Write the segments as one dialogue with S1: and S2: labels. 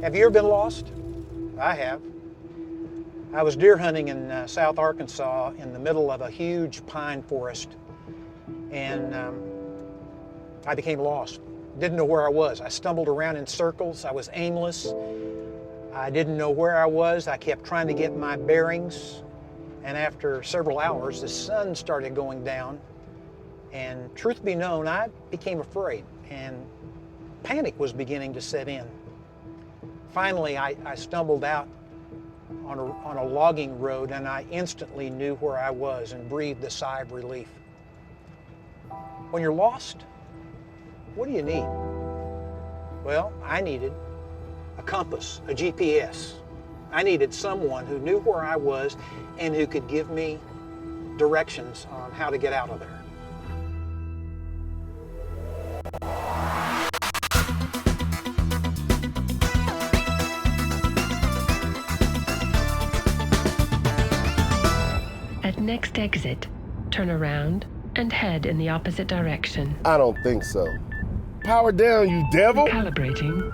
S1: Have you ever been lost? I have. I was deer hunting in South Arkansas in the middle of a huge pine forest, and I became lost. Didn't know where I was. I stumbled around in circles. I was aimless. I didn't know where I was. I kept trying to get my bearings, and after several hours, the sun started going down, and truth be known, I became afraid, and panic was beginning to set in. Finally, I stumbled out on a logging road, and I instantly knew where I was and breathed a sigh of relief. When you're lost, what do you need? Well, I needed a compass, a GPS. I needed someone who knew where I was and who could give me directions on how to get out of there.
S2: At next exit, turn around and head in the opposite direction.
S3: I don't think so. Power down, you devil!
S2: Calibrating.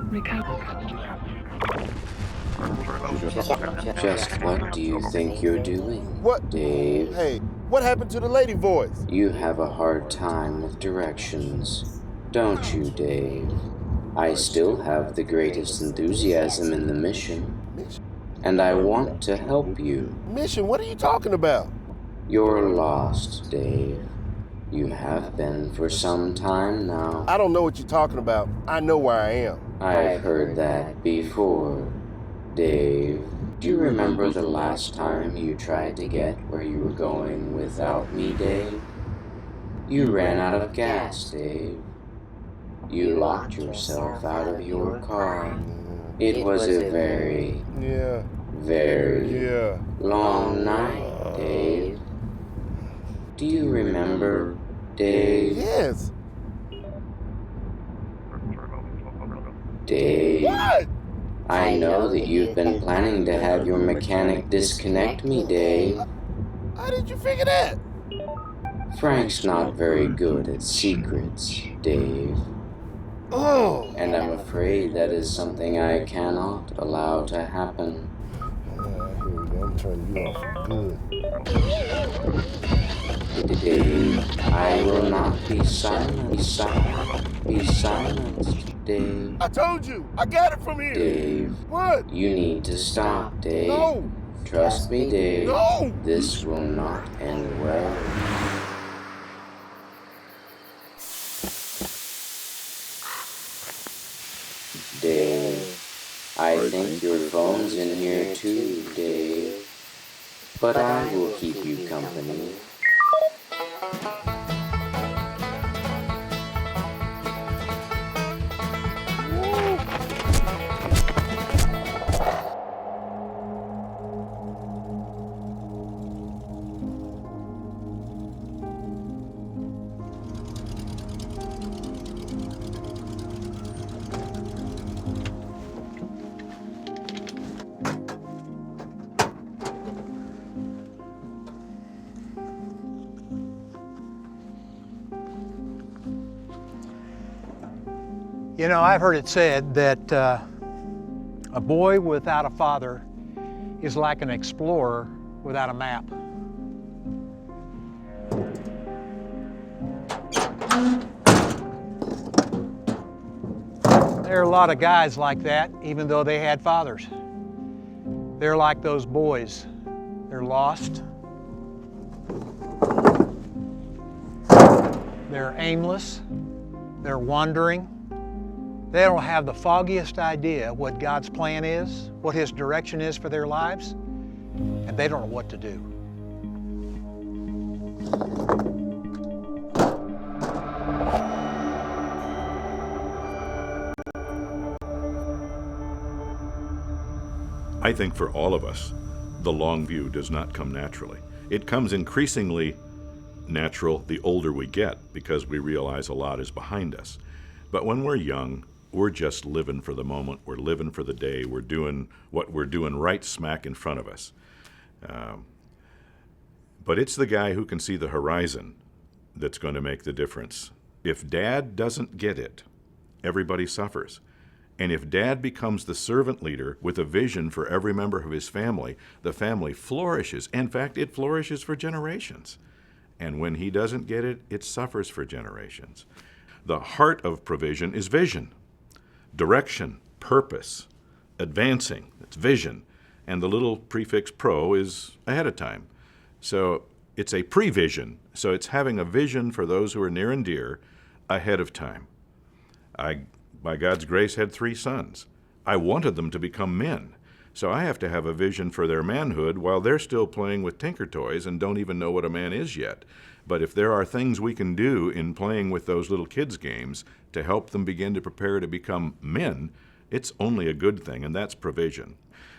S4: Just what do you think you're doing?
S3: What?
S4: Dave?
S3: Hey, what happened to the lady voice?
S4: You have a hard time with directions, don't you, Dave? I still have the greatest enthusiasm in the mission, and I want to help you.
S3: Mission? What are you talking about?
S4: You're lost, Dave. You have been for some time now.
S3: I don't know what you're talking about. I know where I am.
S4: I've heard that before, Dave. Do you remember the last time you tried to get where you were going without me, Dave? You ran out of gas, Dave. You locked yourself out of your car. It was a very long night, Dave. Do you remember, Dave?
S3: Yes.
S4: Dave.
S3: What?
S4: I know that you've been planning to have your mechanic disconnect me, Dave.
S3: How did you figure that?
S4: Frank's not very good at secrets, Dave.
S3: Oh.
S4: And I'm afraid that is something I cannot allow to happen.
S3: Here we go. I'm turning you off. Good.
S4: Dave, I will not be silent. Be silenced, Dave.
S3: I told you. I got it from here.
S4: Dave.
S3: What?
S4: You need to stop, Dave.
S3: No.
S4: Trust me, Dave.
S3: No.
S4: This will not end well. Dave, I think your phone's in here too, Dave. But I will keep you company.
S1: You know, I've heard it said that a boy without a father is like an explorer without a map. There are a lot of guys like that, even though they had fathers. They're like those boys. They're lost. They're aimless. They're wandering. They don't have the foggiest idea what God's plan is, what His direction is for their lives, and they don't know what to do.
S5: I think for all of us, the long view does not come naturally. It comes increasingly natural the older we get because we realize a lot is behind us. But when we're young, we're just living for the moment. We're living for the day. We're doing what we're doing right smack in front of us. But it's the guy who can see the horizon that's going to make the difference. If Dad doesn't get it, everybody suffers. And if Dad becomes the servant leader with a vision for every member of his family, the family flourishes. In fact, it flourishes for generations. And when he doesn't get it, it suffers for generations. The heart of provision is vision, direction, purpose, advancing. It's vision. And the little prefix pro is ahead of time. So it's a prevision. So it's having a vision for those who are near and dear ahead of time. I, by God's grace, had 3 sons. I wanted them to become men. So I have to have a vision for their manhood while they're still playing with tinker toys and don't even know what a man is yet. But if there are things we can do in playing with those little kids' games to help them begin to prepare to become men, it's only a good thing, and that's provision.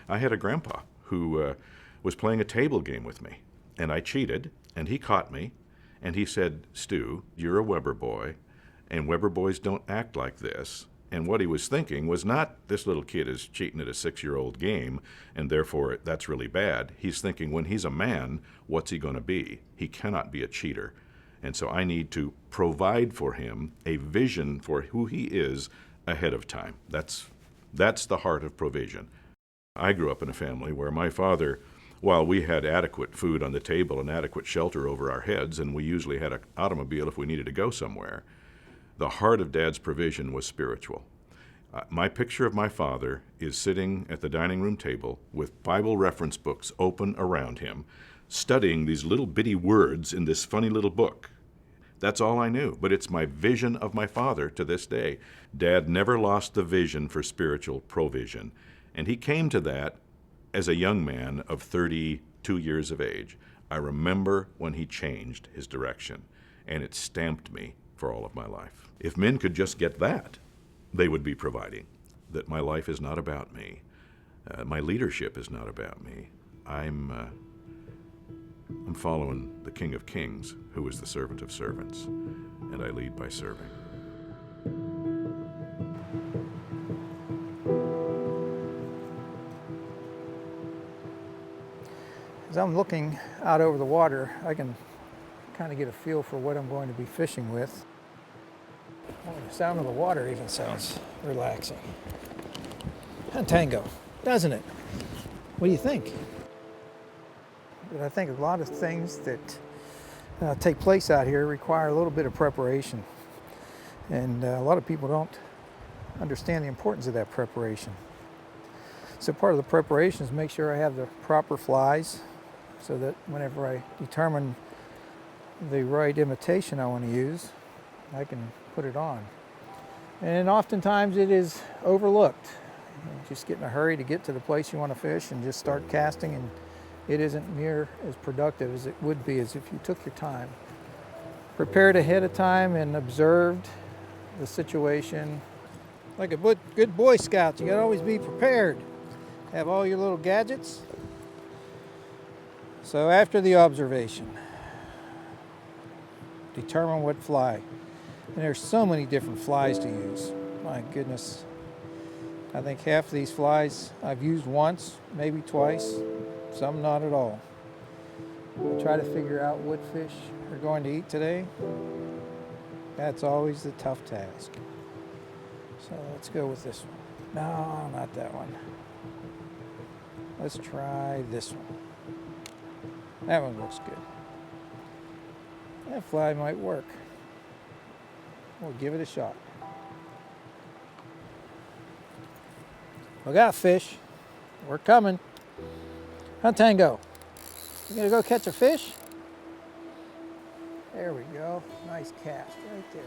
S5: I had a grandpa who was playing a table game with me, and I cheated, and he caught me, and he said, "Stu, you're a Weber boy, and Weber boys don't act like this." And what he was thinking was not, this little kid is cheating at a 6-year-old game, and therefore that's really bad. He's thinking, when he's a man, what's he going to be? He cannot be a cheater. And so I need to provide for him a vision for who he is ahead of time. That's the heart of provision. I grew up in a family where my father, while we had adequate food on the table and adequate shelter over our heads, and we usually had an automobile if we needed to go somewhere, the heart of Dad's provision was spiritual. My picture of my father is sitting at the dining room table with Bible reference books open around him, studying these little bitty words in this funny little book. That's all I knew, but it's my vision of my father to this day. Dad never lost the vision for spiritual provision, and he came to that as a young man of 32 years of age. I remember when he changed his direction, and it stamped me for all of my life. If men could just get that, they would be providing, that my life is not about me. My leadership is not about me. I'm following the King of Kings, who is the servant of servants, and I lead by serving.
S6: As I'm looking out over the water, I can kind of get a feel for what I'm going to be fishing with. Oh, the sound of the water even sounds relaxing. Tango, doesn't it? What do you think? But I think a lot of things that take place out here require a little bit of preparation. And a lot of people don't understand the importance of that preparation. So part of the preparation is make sure I have the proper flies so that whenever I determine the right imitation I want to use, I can put it on. And oftentimes it is overlooked. You just get in a hurry to get to the place you want to fish and just start casting, and it isn't near as productive as it would be as if you took your time. Prepared ahead of time and observed the situation. Like a good Boy Scout, you gotta always be prepared. Have all your little gadgets. So after the observation, determine what fly. And there's so many different flies to use. My goodness. I think half of these flies I've used once, maybe twice, some not at all. We'll try to figure out what fish we're going to eat today. That's always the tough task. So let's go with this one. No, not that one. Let's try this one. That one looks good. That fly might work. We'll give it a shot. We got fish. We're coming. Tango. You gonna go catch a fish? There we go. Nice cast right there.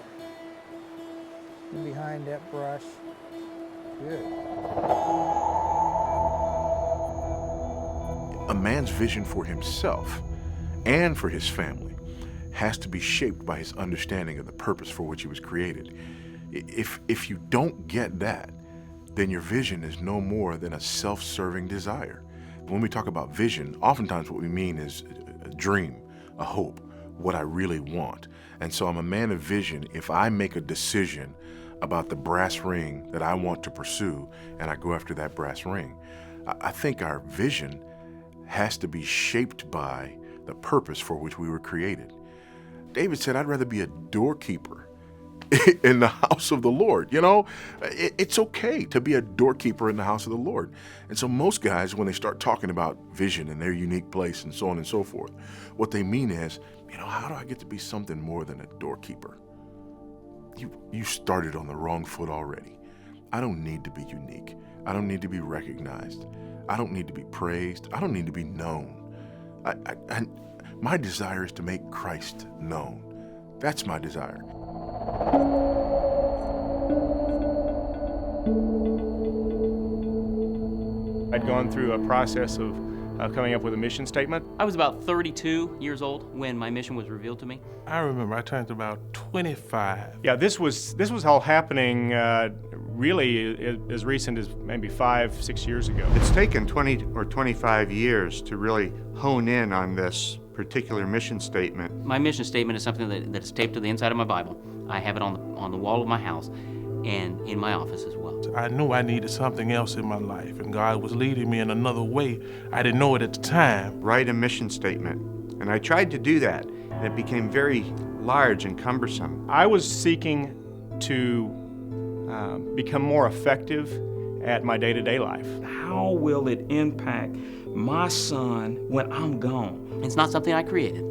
S6: In behind that brush. Good.
S7: A man's vision for himself and for his family has to be shaped by his understanding of the purpose for which he was created. If you don't get that, then your vision is no more than a self-serving desire. When we talk about vision, oftentimes what we mean is a dream, a hope, what I really want. And so I'm a man of vision if I make a decision about the brass ring that I want to pursue and I go after that brass ring. I think our vision has to be shaped by the purpose for which we were created. David said, I'd rather be a doorkeeper in the house of the Lord. You know, it's okay to be a doorkeeper in the house of the Lord. And so most guys, when they start talking about vision and their unique place and so on and so forth, what they mean is, you know, how do I get to be something more than a doorkeeper? You started on the wrong foot already. I don't need to be unique. I don't need to be recognized. I don't need to be praised. I don't need to be known. My desire is to make Christ known. That's my desire.
S8: I'd gone through a process of coming up with a mission statement.
S9: I was about 32 years old when my mission was revealed to me.
S10: I remember I turned about 25.
S8: Yeah, this was all happening really as recent as maybe 5-6 years ago.
S11: It's taken 20 or 25 years to really hone in on this particular mission statement.
S9: My mission statement is something that is taped to the inside of my Bible. I have it on the wall of my house and in my office as well.
S10: I knew I needed something else in my life, and God was leading me in another way. I didn't know it at the time.
S11: Write a mission statement. And I tried to do that, and it became very large and cumbersome.
S8: I was seeking to become more effective at my day-to-day life.
S12: How will it impact my son when I'm gone?
S9: It's not something I created.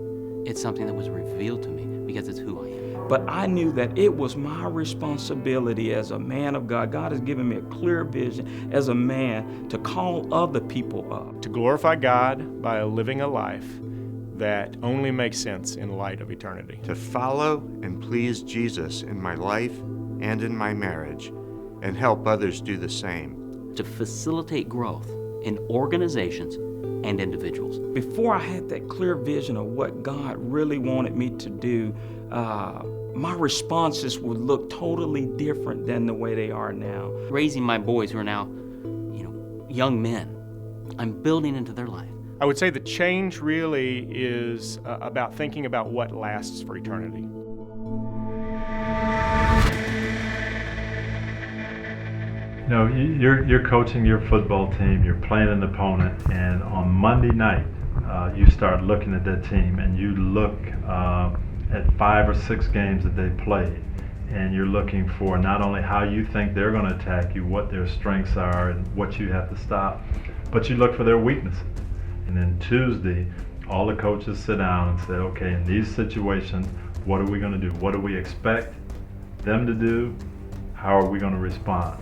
S9: It's something that was revealed to me because it's who I am.
S12: But I knew that it was my responsibility as a man of God. God has given me a clear vision as a man to call other people up.
S8: To glorify God by living a life that only makes sense in light of eternity.
S11: To follow and please Jesus in my life and in my marriage, and help others do the same.
S9: To facilitate growth in organizations and individuals.
S12: Before I had that clear vision of what God really wanted me to do, my responses would look totally different than the way they are now.
S9: Raising my boys who are now, young men, I'm building into their life.
S8: I would say the change really is about thinking about what lasts for eternity.
S13: You know, you're coaching your football team, you're playing an opponent, and on Monday night, you start looking at that team, and you look at 5 or 6 games that they played, and you're looking for not only how you think they're going to attack you, what their strengths are, and what you have to stop, but you look for their weaknesses. And then Tuesday, all the coaches sit down and say, okay, in these situations, what are we going to do? What do we expect them to do? How are we going to respond?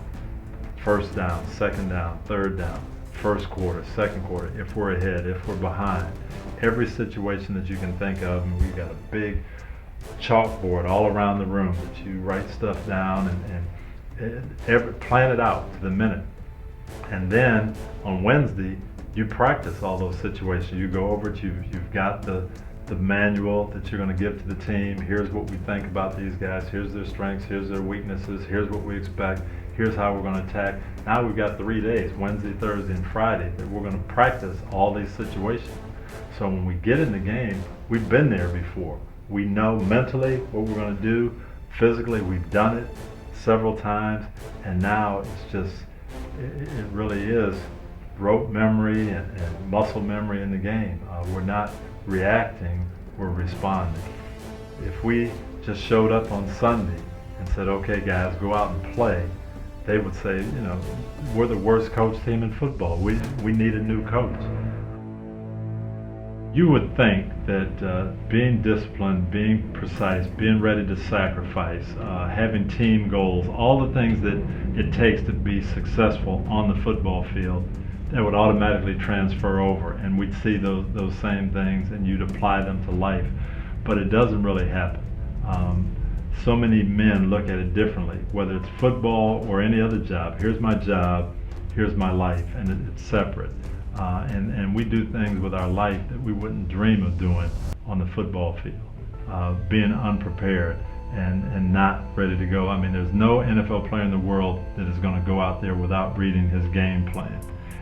S13: First down, second down, third down, first quarter, second quarter, if we're ahead, if we're behind. Every situation that you can think of, and we've got a big chalkboard all around the room that you write stuff down and plan it out to the minute. And then on Wednesday, you practice all those situations. You go over it, you've got the manual that you're going to give to the team. Here's what we think about these guys. Here's their strengths. Here's their weaknesses. Here's what we expect. Here's how we're going to attack. Now we've got 3 days, Wednesday, Thursday, and Friday, that we're going to practice all these situations. So when we get in the game, we've been there before. We know mentally what we're going to do. Physically, we've done it several times. And now it's just, it really is rote memory and muscle memory in the game. We're not reacting, we're responding. If we just showed up on Sunday and said, okay guys, go out and play, they would say, we're the worst coach team in football. We need a new coach. You would think that being disciplined, being precise, being ready to sacrifice, having team goals, all the things that it takes to be successful on the football field, that would automatically transfer over, and we'd see those same things and you'd apply them to life. But it doesn't really happen. So many men look at it differently, whether it's football or any other job. Here's my job, here's my life, and it's separate. And we do things with our life that we wouldn't dream of doing on the football field, being unprepared and not ready to go. I mean, there's no NFL player in the world that is going to go out there without reading his game plan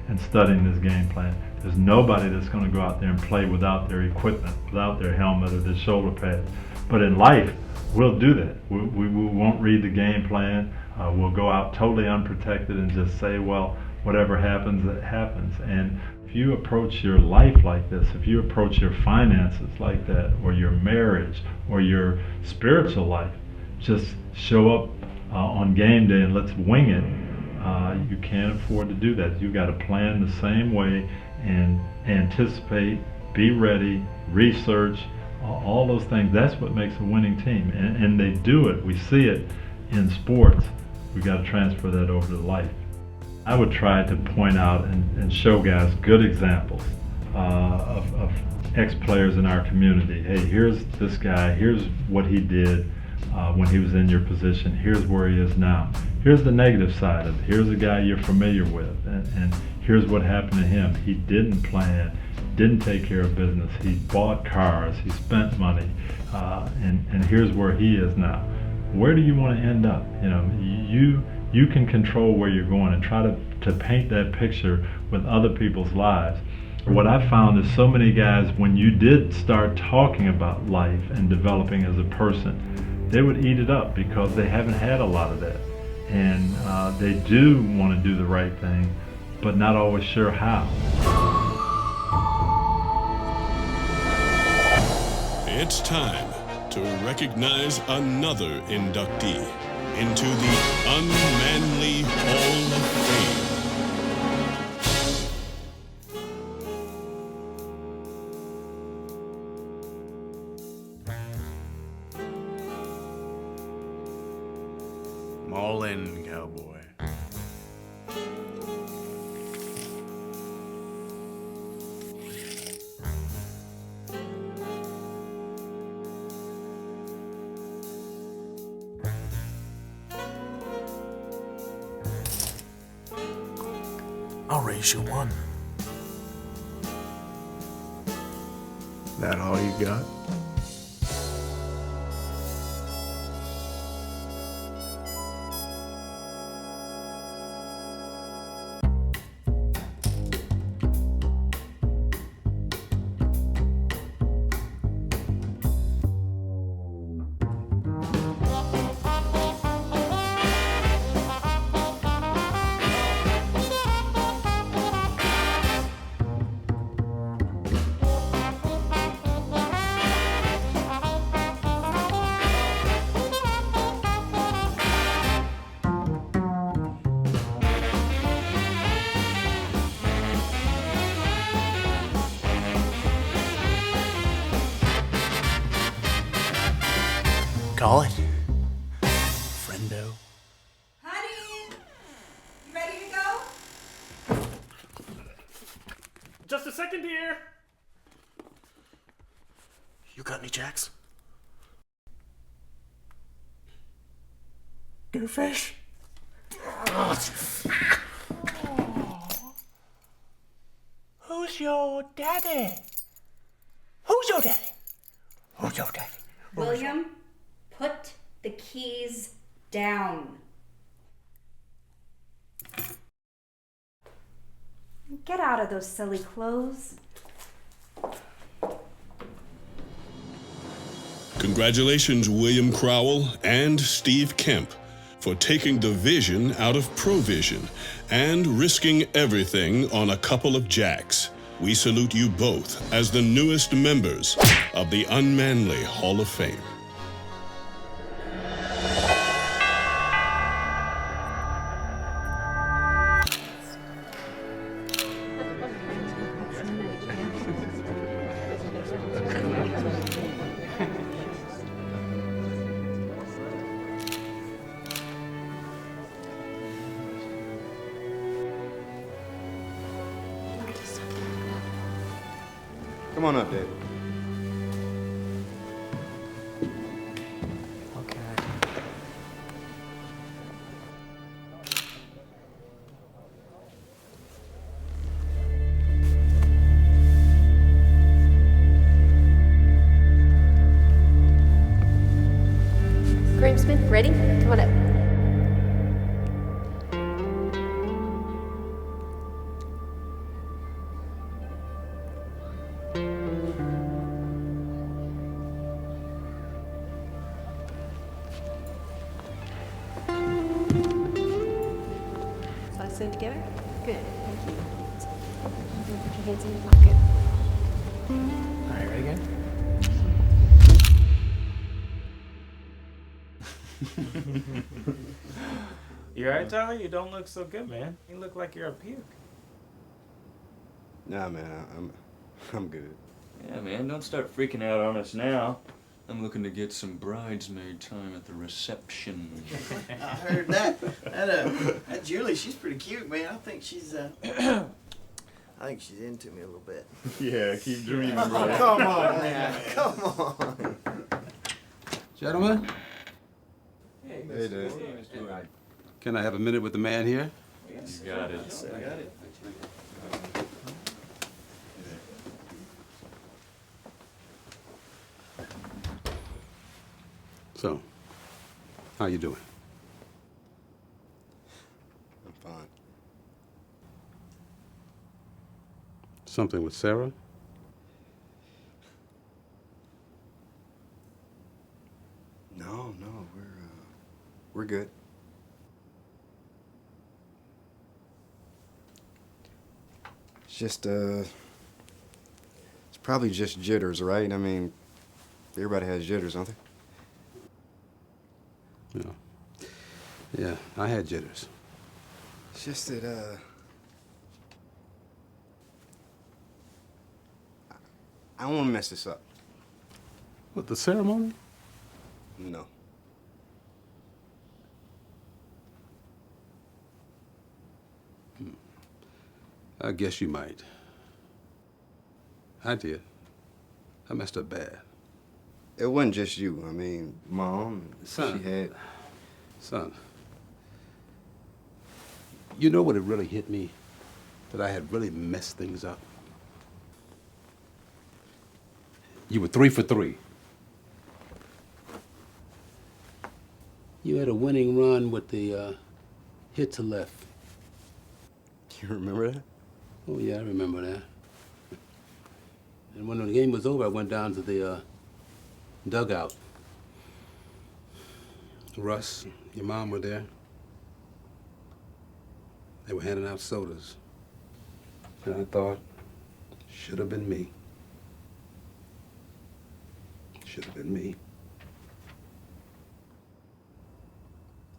S13: and studying his game plan. There's nobody that's going to go out there and play without their equipment, without their helmet or their shoulder pads. But in life, we'll do that. We won't read the game plan. We'll go out totally unprotected and just say, well, whatever happens, it happens. And if you approach your life like this, if you approach your finances like that, or your marriage, or your spiritual life, just show up on game day and let's wing it, you can't afford to do that. You've got to plan the same way and anticipate, be ready, research, all those things. That's what makes a winning team. And they do it. We see it in sports. We've got to transfer that over to life. I would try to point out and show guys good examples of ex-players in our community. Hey, here's this guy, here's what he did when he was in your position, here's where he is now. Here's the negative side of it. Here's a guy you're familiar with, and here's what happened to him. He didn't plan, didn't take care of business, he bought cars, he spent money, and here's where he is now. Where do you want to end up? You know, you can control where you're going, and try to paint that picture with other people's lives. What I found is so many guys, when you did start talking about life and developing as a person, they would eat it up because they haven't had a lot of that. And they do want to do the right thing, but not always sure how.
S14: It's time to recognize another inductee into the Unmanly Hall of Fame.
S7: I'm all in, cowboy.
S3: I'll raise you one.
S7: That all you got?
S3: Call it. Friendo.
S15: Honey, you ready to go?
S10: Just a second, dear.
S3: You got any jacks?
S10: Gooffish. Who's your daddy? Who's your daddy? Who's your daddy?
S15: William, put the keys down. Get out of those silly clothes.
S14: Congratulations, William Crowell and Steve Kemp, for taking the vision out of Provision and risking everything on a couple of jacks. We salute you both as the newest members of the Unmanly Hall of Fame.
S11: Come on up, Dave.
S16: Grimsman, ready? Come on up. So I sit together? Good, thank you. Put your hands in your pocket.
S6: All right, ready again?
S12: You alright, Tyler? You don't look so good, man. You look like you're a puke.
S17: Nah, man, I'm good.
S18: Yeah, man, don't start freaking out on us now. I'm looking to get some bridesmaid time at the reception.
S19: I heard that. That Julie, she's pretty cute, man. I think she's I think she's into me a little bit.
S18: Yeah, keep dreaming,
S19: Oh,
S18: bro.
S19: come on, man. Come on.
S20: Gentlemen,
S12: Hey,
S17: Hey, Dad.
S20: can I have a minute with the man here?
S18: You got it.
S19: I got it.
S20: So, how you doing?
S17: I'm fine.
S20: Something with Sarah?
S17: No, we're good. It's just it's probably just jitters, right? I mean, everybody has jitters, don't they?
S20: Yeah, I had jitters.
S17: It's just that I don't want to mess this up.
S20: What, the ceremony?
S17: No.
S20: I guess you might. I did. I messed up bad.
S17: It wasn't just you. I mean, Mom,
S20: Son.
S17: she had...
S20: Son, you know what it really hit me? That I had really messed things up. You were 3 for 3. You had a winning run with the hit to left.
S17: You remember that?
S20: Oh, yeah, I remember that. And when the game was over, I went down to the dugout. Russ, your mom were there. They were handing out sodas. And I thought, should have been me. Should have been me.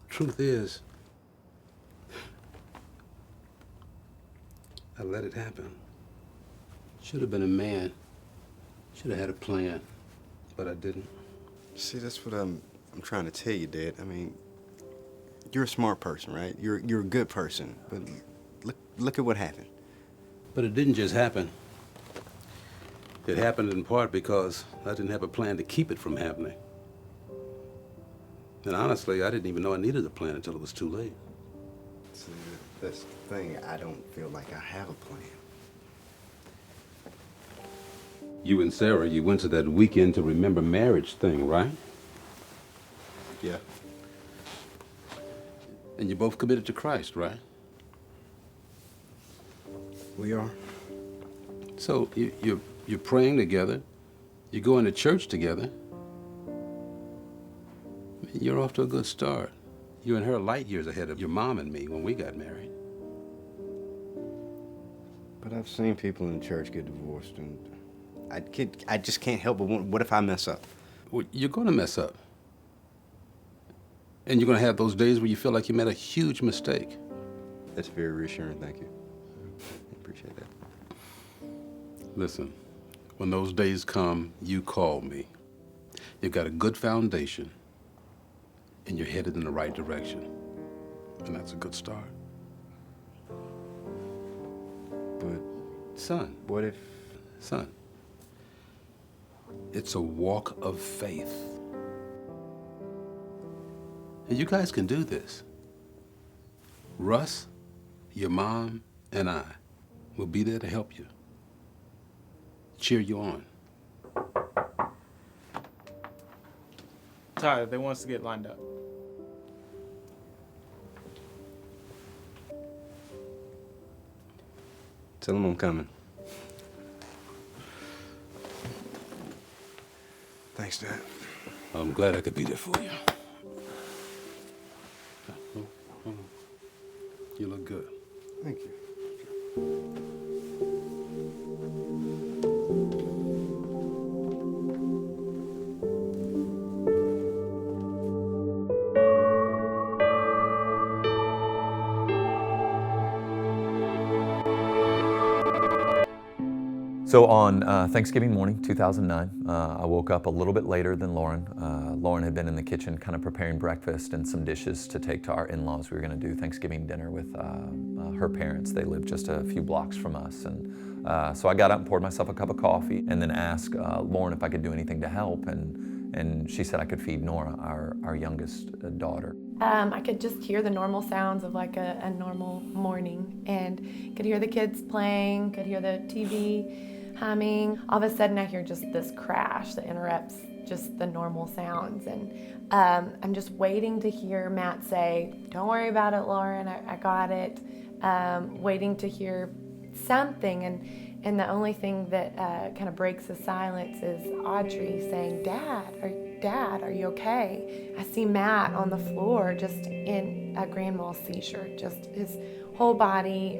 S20: Truth is, I let it happen. Should have been a man. Should have had a plan, but I didn't.
S17: See, that's what I'm trying to tell you, Dad. I mean, you're a smart person, right? You're a good person, but look at what happened.
S20: But it didn't just happen. It happened in part because I didn't have a plan to keep it from happening. And honestly, I didn't even know I needed a plan until it was too late.
S17: See, that's the thing. I don't feel like I have a plan.
S20: You and Sarah, you went to that weekend to remember marriage thing, right?
S17: Yeah.
S20: And you both committed to Christ, right?
S17: We are.
S20: So you're praying together. You're going to church together. You're off to a good start. You and her are light years ahead of your mom and me when we got married.
S17: But I've seen people in church get divorced, and I just can't help but what if I mess up?
S20: Well, you're going to mess up. And you're going to have those days where you feel like you made a huge mistake.
S17: That's very reassuring, thank you. I appreciate that.
S20: Listen, when those days come, you call me. You've got a good foundation, and you're headed in the right direction. And that's a good start.
S17: But,
S20: son,
S17: what if...
S20: Son, it's a walk of faith. And you guys can do this. Russ, your mom, and I will be there to help you. Cheer you on.
S12: Tyler, they want us to get lined up.
S17: Tell them I'm coming. Thanks, Dad.
S20: I'm glad I could be there for you. You look good.
S17: Thank you.
S21: So on Thanksgiving morning, 2009, I woke up a little bit later than Lauren. Lauren had been in the kitchen kind of preparing breakfast and some dishes to take to our in-laws. We were going to do Thanksgiving dinner with her parents. They lived just a few blocks from us. And so I got up and poured myself a cup of coffee and then asked Lauren if I could do anything to help. And she said I could feed Nora, our youngest daughter.
S22: I could just hear the normal sounds of like a normal morning, and could hear the kids playing, could hear the TV humming. All of a sudden I hear just this crash that interrupts just the normal sounds, and I'm just waiting to hear Matt say, "Don't worry about it, Lauren, I got it." Waiting to hear something, and the only thing that kind of breaks the silence is Audrey saying, Dad, are you okay? I see Matt on the floor just in a grand mal seizure, just his whole body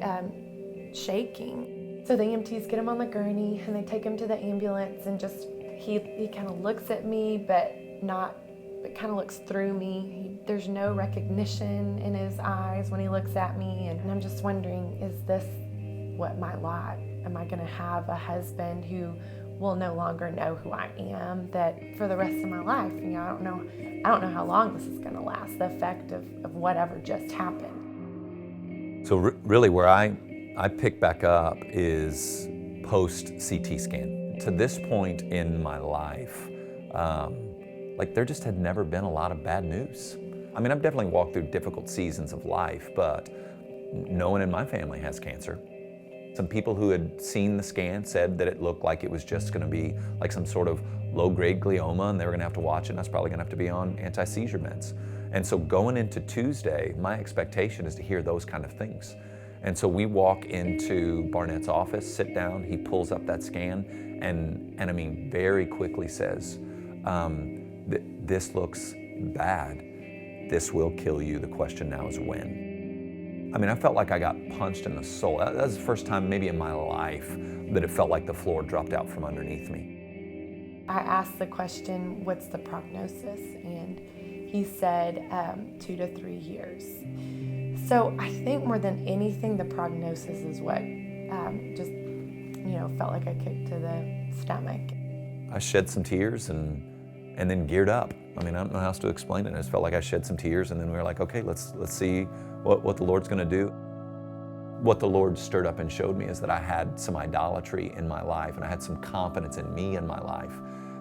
S22: shaking. So the EMTs get him on the gurney and they take him to the ambulance, and just he kind of looks at me, but kind of looks through me. There's no recognition in his eyes when he looks at me, and I'm just wondering, is this what my lot? Am I going to have a husband who will no longer know who I am, that for the rest of my life? You know, I don't know how long this is going to last, the effect of whatever just happened.
S21: So really where I pick back up is post-CT scan. To this point in my life, like there just had never been a lot of bad news. I mean, I've definitely walked through difficult seasons of life, but no one in my family has cancer. Some people who had seen the scan said that it looked like it was just going to be like some sort of low-grade glioma, and they were going to have to watch it, and I was probably going to have to be on anti-seizure meds. And so going into Tuesday, my expectation is to hear those kind of things. And so we walk into Barnett's office, sit down, he pulls up that scan, and I mean, very quickly says, this looks bad. This will kill you. The question now is when. I mean, I felt like I got punched in the soul. That was the first time maybe in my life that it felt like the floor dropped out from underneath me.
S22: I asked the question, what's the prognosis? And he said 2 to 3 years. So I think more than anything, the prognosis is what just, felt like a kick to the stomach.
S21: I shed some tears and then geared up. I mean, I don't know how else to explain it. I just felt like I shed some tears, and then we were like, okay, let's see what the Lord's gonna do. What the Lord stirred up and showed me is that I had some idolatry in my life, and I had some confidence in me in my life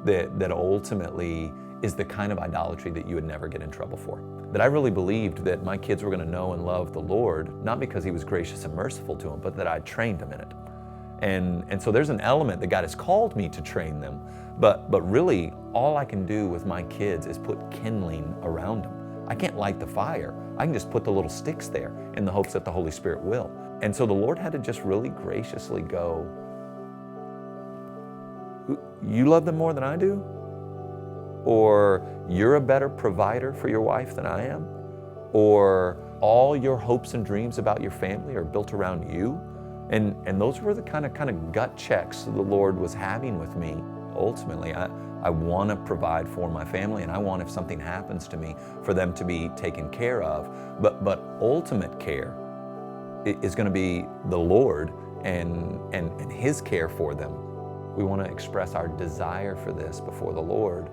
S21: that ultimately is the kind of idolatry that you would never get in trouble for. That I really believed that my kids were gonna know and love the Lord, not because He was gracious and merciful to them, but that I trained them in it. And so there's an element that God has called me to train them, but really all I can do with my kids is put kindling around them. I can't light the fire. I can just put the little sticks there in the hopes that the Holy Spirit will. And so the Lord had to just really graciously go, you love them more than I do? Or you're a better provider for your wife than I am? Or all your hopes and dreams about your family are built around you? And those were the kind of gut checks the Lord was having with me. Ultimately, I want to provide for my family, and I want, if something happens to me, for them to be taken care of. But ultimate care is going to be the Lord and His care for them. We want to express our desire for this before the Lord,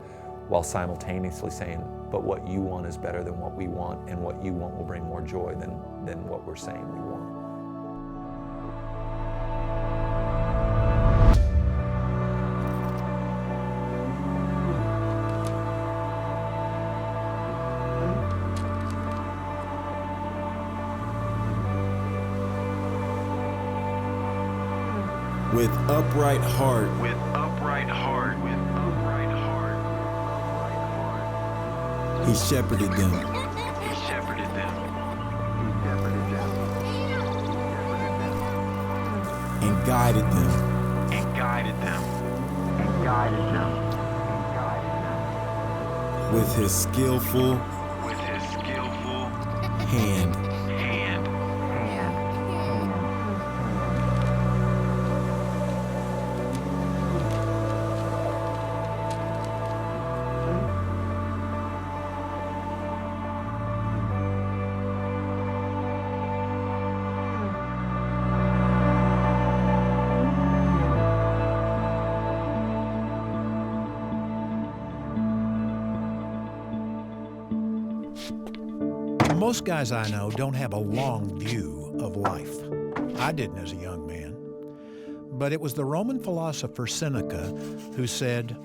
S21: while simultaneously saying, but what you want is better than what we want, and what you want will bring more joy than what we're saying we want.
S23: With upright heart. He shepherded them. And guided them. With his skillful hand.
S1: Most guys I know don't have a long view of life. I didn't as a young man. But it was the Roman philosopher Seneca who said,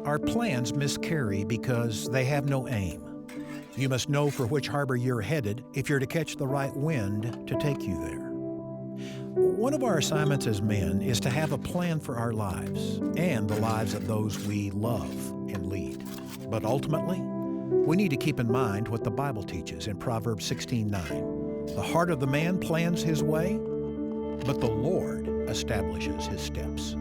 S1: "Our plans miscarry because they have no aim. You must know for which harbor you're headed if you're to catch the right wind to take you there." One of our assignments as men is to have a plan for our lives and the lives of those we love and lead. But ultimately, we need to keep in mind what the Bible teaches in Proverbs 16:9. The heart of the man plans his way, but the Lord establishes his steps.